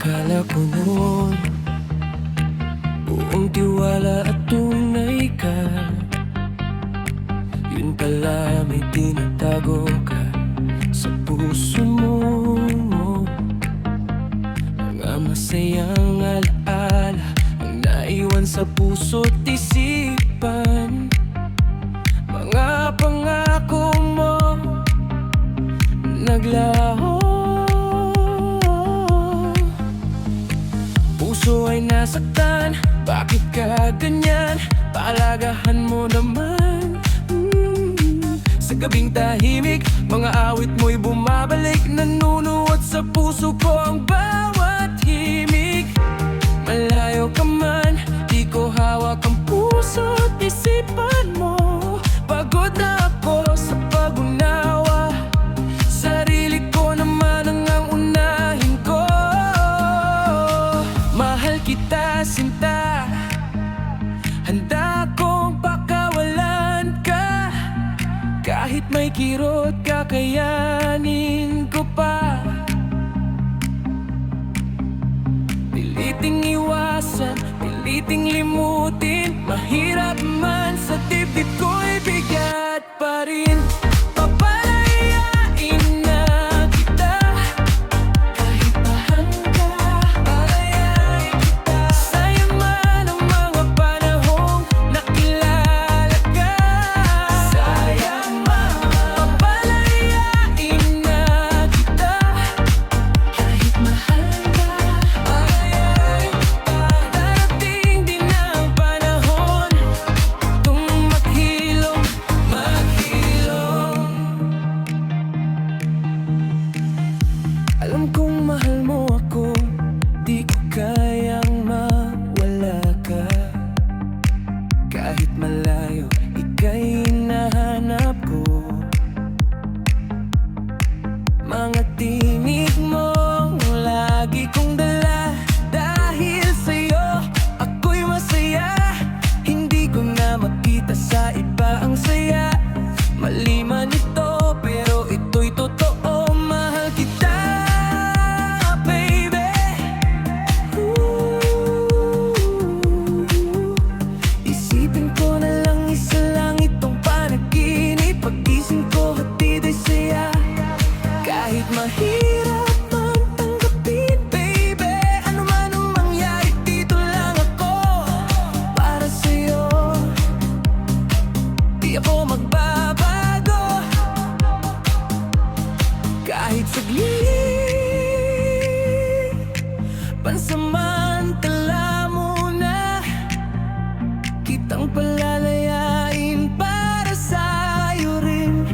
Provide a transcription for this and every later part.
Akala ko noon buong tiwala at tunay ka. Yun pala may tinatago ka sa puso mo. Mga masayang alaala ang naiwan sa puso't isipan. Mga pangako mo naglaho. Puso ay nasaktan, bakit ka ganyan? Palagahan mo naman. Sa gabing tahimik, mga awit mo'y bumabalik. Nanunuot sa puso ko ang bawat himig. Malayo ka man, di ko hawak ang puso't isipan mo. Pagod na ako sa pag-unawa, sarili ko naman ang unahin ko. Mahal kita, sinta, handa kong pakawalan ka. Kahit may kirot, kakayanin ko pa. Piliting iwasan, piliting limutin. Mahirap man sa dibdib ko'y bigat pa rin. Papalayain na kita, kahit mahal ka. Palayain kita, sayang man ang mga panahong nakilala ka. Sayang man. Papalayain na kita, kahit mahal ka. Palayain kita, darating din ang panahon kung maghilom, maghilom. Alam kong mahal mo ako, di ko kayang mawala ka. Kahit malayo, ika'y hinahanap ko. Mga tinig mo lagi kong dala. Dahil sa'yo, ako'y masaya. Hindi ko na makita sa iba ang saya. Mali man ito, pero ito'y totoo. Mahal kita, baby. Isipin ko na lang, isa lang itong panaginip. Pag-gising ko, hatid ay saya. Kahit mahirap man tanggapin, baby. Ano man ang mangyari, dito lang ako para sa'yo. Di ako magbabago, kahit saglit. Pansamantala muna kitang palalayain para sa'yo rin.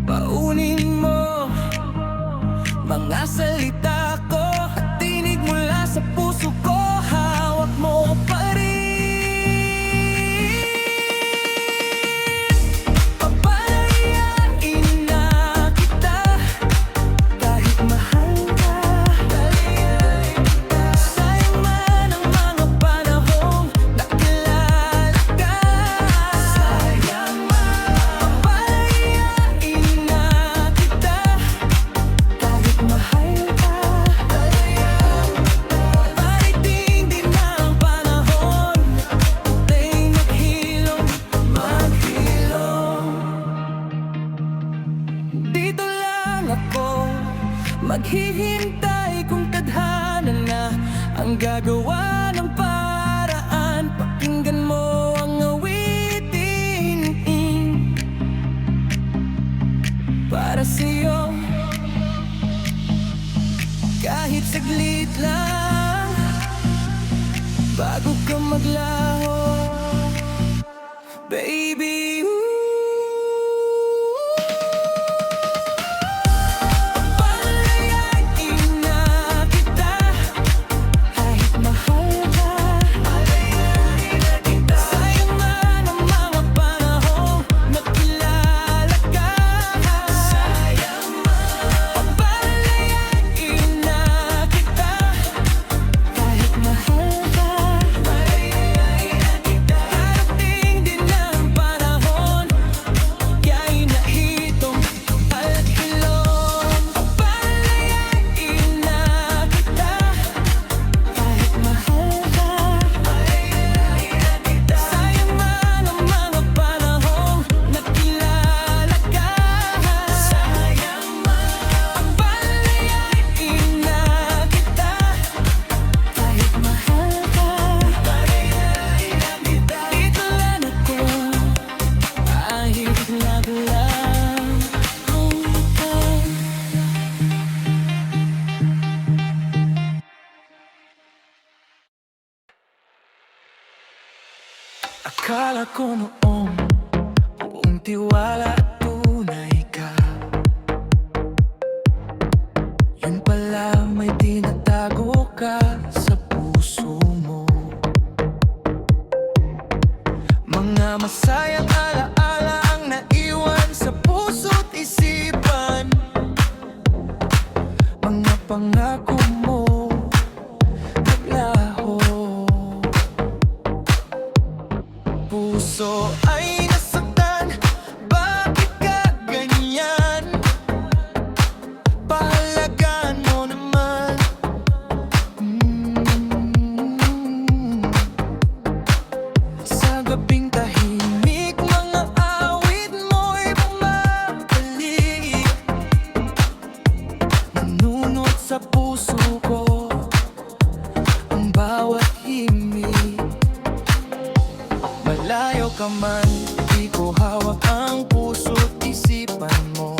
Paunin mo mga salita ko at tinig mula sa puso ko. Hawak mo pa rin. Papalayain na kita, kahit mahal ka. Palayain kita, sayang man ang mga panahong nakilala ka. Sayang man. Papalayain na kita, kahit mahal ka. Palayain kita, parating din ang panahon tayo maghilom, maghilom. Dito lang ako maghihintay kung tadhana na ang gagawa ng paraan. Pakinggan mo ang awitin para sa'yo. Kahit saglit lang bago ka maglaho, baby. Papalayain na kita, kahit mahal ka. Palayain na kita, sayang man ang mga panahong nakilala ka. Sayang man. Papalayain na kita, kahit mahal ka. Palayain na kita, darating din ang panahon Akala ko noong buong tiwala at tunay ka, yun pala may tinatago ka sa puso mo. Mga masayang alaala ang naiwan sa puso't isipan. Mga pangako mo naglaho. Puso ay nasaktan, bakit ka ganyan? Pahalagahan mo naman. Sa gabing tahimik, mga awit mo'y bumabalik, nanunot sa puso ko ang bawat himig. Malayo ka man, di ko hawak ang puso't isipan mo.